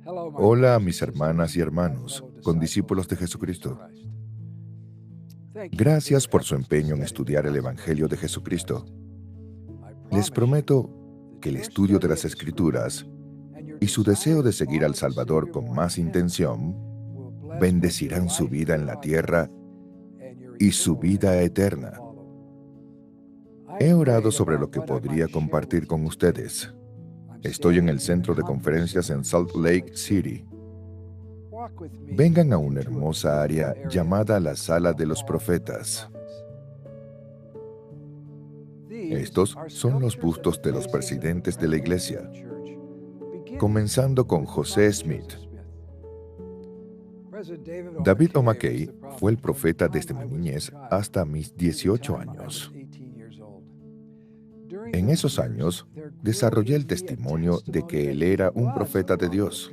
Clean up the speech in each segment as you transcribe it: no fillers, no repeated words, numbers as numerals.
Hola, mis hermanas y hermanos, condiscípulos de Jesucristo. Gracias por su empeño en estudiar el Evangelio de Jesucristo. Les prometo que el estudio de las Escrituras y su deseo de seguir al Salvador con más intención bendecirán su vida en la tierra y su vida eterna. He orado sobre lo que podría compartir con ustedes. Estoy en el centro de conferencias en Salt Lake City. Vengan a una hermosa área llamada la Sala de los Profetas. Estos son los bustos de los presidentes de la iglesia, comenzando con José Smith. David O. McKay fue el profeta desde mi niñez hasta mis 18 años. En esos años, desarrollé el testimonio de que él era un profeta de Dios.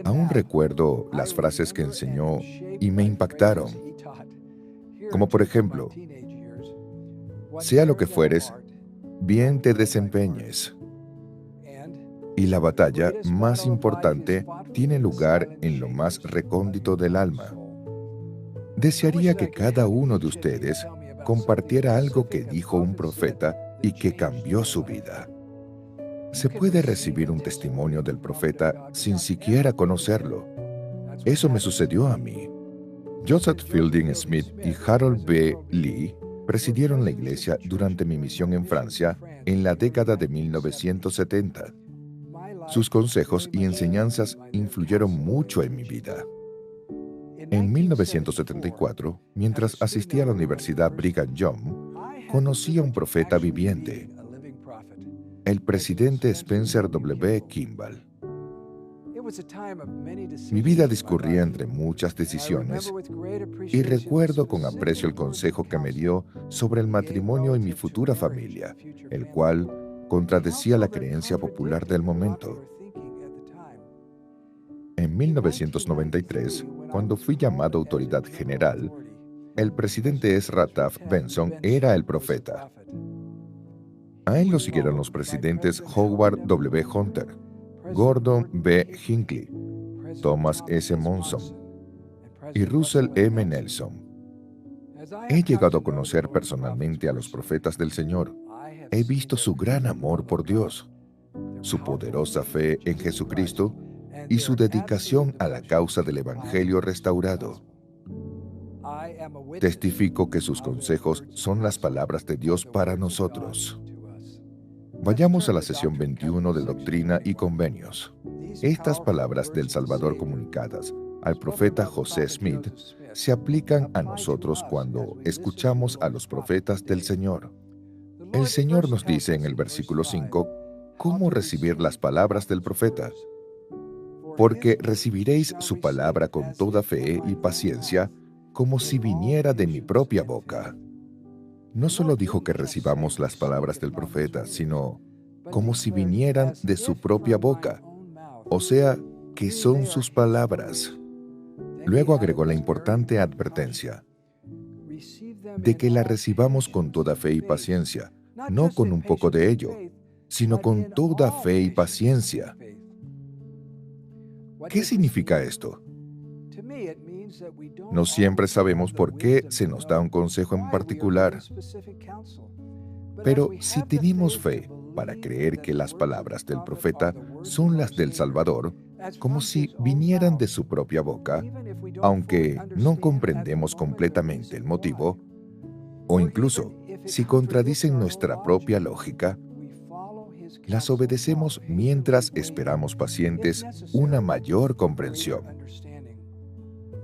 Aún recuerdo las frases que enseñó y me impactaron, como por ejemplo, sea lo que fueres, bien te desempeñes. Y la batalla más importante tiene lugar en lo más recóndito del alma. Desearía que cada uno de ustedes compartiera algo que dijo un profeta y que cambió su vida. Se puede recibir un testimonio del profeta sin siquiera conocerlo. Eso me sucedió a mí. Joseph Fielding Smith y Harold B. Lee presidieron la iglesia durante mi misión en Francia en la década de 1970. Sus consejos y enseñanzas influyeron mucho en mi vida. En 1974, mientras asistía a la Universidad Brigham Young, conocí a un profeta viviente, el presidente Spencer W. Kimball. Mi vida discurría entre muchas decisiones y recuerdo con aprecio el consejo que me dio sobre el matrimonio y mi futura familia, el cual contradecía la creencia popular del momento. En 1993, cuando fui llamado autoridad general, el presidente Ezra Taft Benson era el profeta. A él lo siguieron los presidentes Howard W. Hunter, Gordon B. Hinckley, Thomas S. Monson y Russell M. Nelson. He llegado a conocer personalmente a los profetas del Señor. He visto su gran amor por Dios, su poderosa fe en Jesucristo y su dedicación a la causa del Evangelio restaurado. Testifico que sus consejos son las palabras de Dios para nosotros. Vayamos a la sesión 21 de Doctrina y Convenios. Estas palabras del Salvador comunicadas al profeta José Smith se aplican a nosotros cuando escuchamos a los profetas del Señor. El Señor nos dice en el versículo 5 cómo recibir las palabras del profeta. Porque recibiréis su palabra con toda fe y paciencia, como si viniera de mi propia boca. No solo dijo que recibamos las palabras del profeta, sino como si vinieran de su propia boca, o sea, que son sus palabras. Luego agregó la importante advertencia de que la recibamos con toda fe y paciencia, no con un poco de ello, sino con toda fe y paciencia. ¿Qué significa esto? No siempre sabemos por qué se nos da un consejo en particular. Pero si tenemos fe para creer que las palabras del profeta son las del Salvador, como si vinieran de su propia boca, aunque no comprendemos completamente el motivo, o incluso si contradicen nuestra propia lógica, las obedecemos mientras esperamos pacientes una mayor comprensión.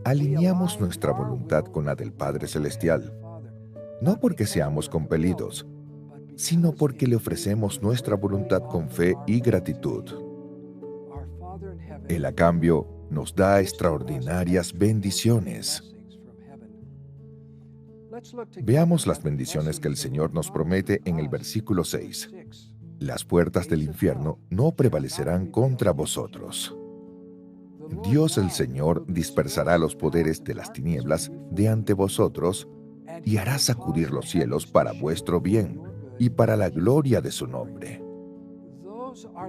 Alineamos nuestra voluntad con la del Padre Celestial, no porque seamos compelidos, sino porque le ofrecemos nuestra voluntad con fe y gratitud. Él, a cambio, nos da extraordinarias bendiciones. Veamos las bendiciones que el Señor nos promete en el versículo 6. Las puertas del infierno no prevalecerán contra vosotros. Dios el Señor dispersará los poderes de las tinieblas de ante vosotros y hará sacudir los cielos para vuestro bien y para la gloria de su nombre.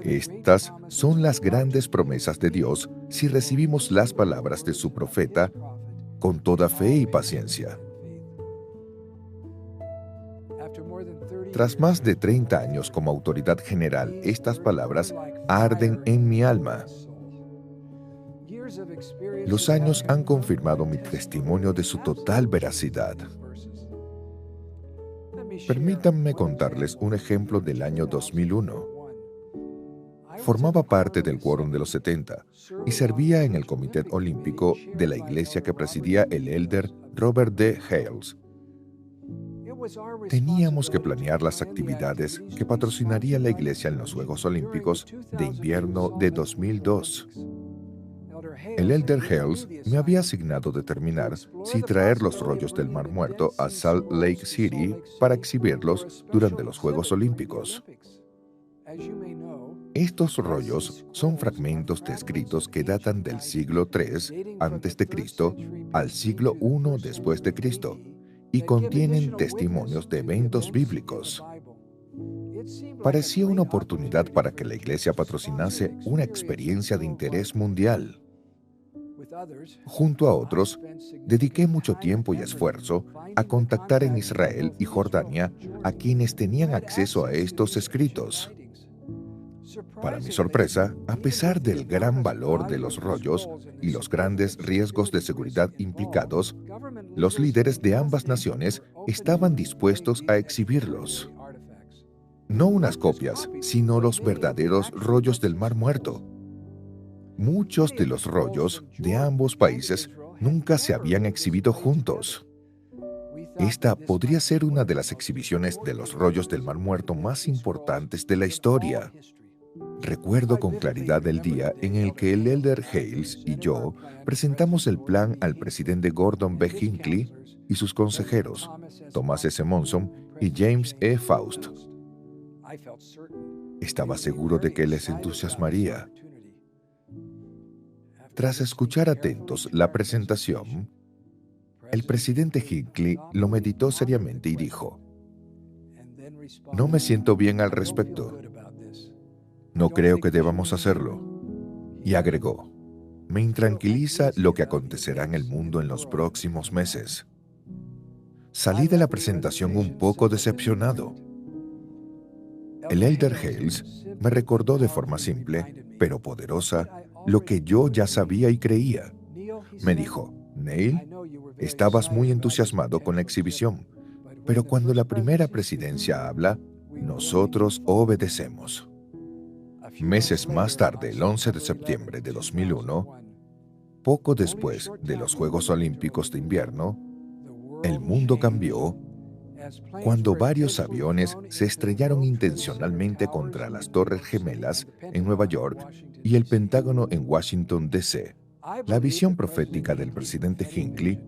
Estas son las grandes promesas de Dios si recibimos las palabras de su profeta con toda fe y paciencia. Tras más de 30 años como autoridad general, estas palabras arden en mi alma. Los años han confirmado mi testimonio de su total veracidad. Permítanme contarles un ejemplo del año 2001. Formaba parte del Quórum de los 70 y servía en el Comité Olímpico de la iglesia que presidía el elder Robert D. Hales. Teníamos que planear las actividades que patrocinaría la iglesia en los Juegos Olímpicos de Invierno de 2002. El elder Hales me había asignado determinar si traer los rollos del Mar Muerto a Salt Lake City para exhibirlos durante los Juegos Olímpicos. Estos rollos son fragmentos de escritos que datan del siglo III a.C. al siglo I después de Cristo y contienen testimonios de eventos bíblicos. Parecía una oportunidad para que la iglesia patrocinase una experiencia de interés mundial. Junto a otros, dediqué mucho tiempo y esfuerzo a contactar en Israel y Jordania a quienes tenían acceso a estos escritos. Para mi sorpresa, a pesar del gran valor de los rollos y los grandes riesgos de seguridad implicados, los líderes de ambas naciones estaban dispuestos a exhibirlos. No unas copias, sino los verdaderos rollos del Mar Muerto. Muchos de los rollos de ambos países nunca se habían exhibido juntos. Esta podría ser una de las exhibiciones de los rollos del Mar Muerto más importantes de la historia. Recuerdo con claridad el día en el que el elder Hales y yo presentamos el plan al presidente Gordon B. Hinckley y sus consejeros, Thomas S. Monson y James E. Faust. Estaba seguro de que les entusiasmaría. Tras escuchar atentos la presentación, el presidente Hinckley lo meditó seriamente y dijo: "No me siento bien al respecto. No creo que debamos hacerlo". Y agregó: "Me intranquiliza lo que acontecerá en el mundo en los próximos meses". Salí de la presentación un poco decepcionado. El elder Hales me recordó de forma simple, pero poderosa, lo que yo ya sabía y creía. Me dijo: "Neil, estabas muy entusiasmado con la exhibición, pero cuando la primera presidencia habla, nosotros obedecemos". Meses más tarde, el 11 de septiembre de 2001, poco después de los Juegos Olímpicos de Invierno, el mundo cambió cuando varios aviones se estrellaron intencionalmente contra las Torres Gemelas en Nueva York y el Pentágono en Washington, D.C. La visión profética del presidente Hinckley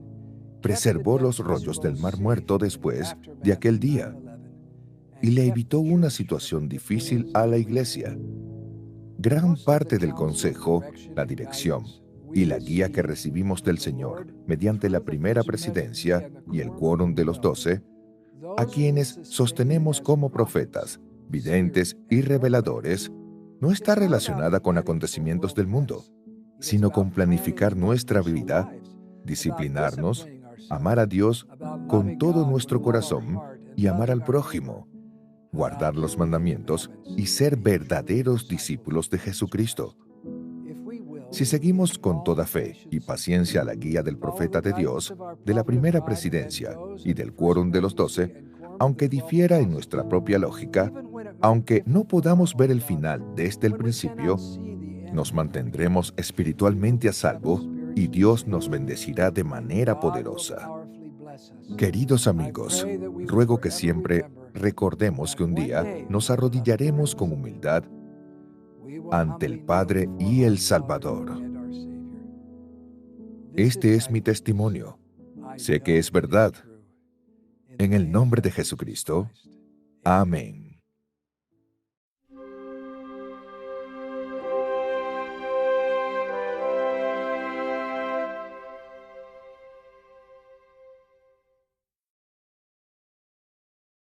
preservó los rollos del Mar Muerto después de aquel día y le evitó una situación difícil a la iglesia. Gran parte del consejo, la dirección y la guía que recibimos del Señor mediante la primera presidencia y el Quórum de los 12, a quienes sostenemos como profetas, videntes y reveladores, no está relacionada con acontecimientos del mundo, sino con planificar nuestra vida, disciplinarnos, amar a Dios con todo nuestro corazón y amar al prójimo, guardar los mandamientos y ser verdaderos discípulos de Jesucristo. Si seguimos con toda fe y paciencia la guía del profeta de Dios, de la primera presidencia y del Quórum de los 12, aunque difiera en nuestra propia lógica, aunque no podamos ver el final desde el principio, nos mantendremos espiritualmente a salvo y Dios nos bendecirá de manera poderosa. Queridos amigos, ruego que siempre recordemos que un día nos arrodillaremos con humildad ante el Padre y el Salvador. Este es mi testimonio. Sé que es verdad. En el nombre de Jesucristo. Amén.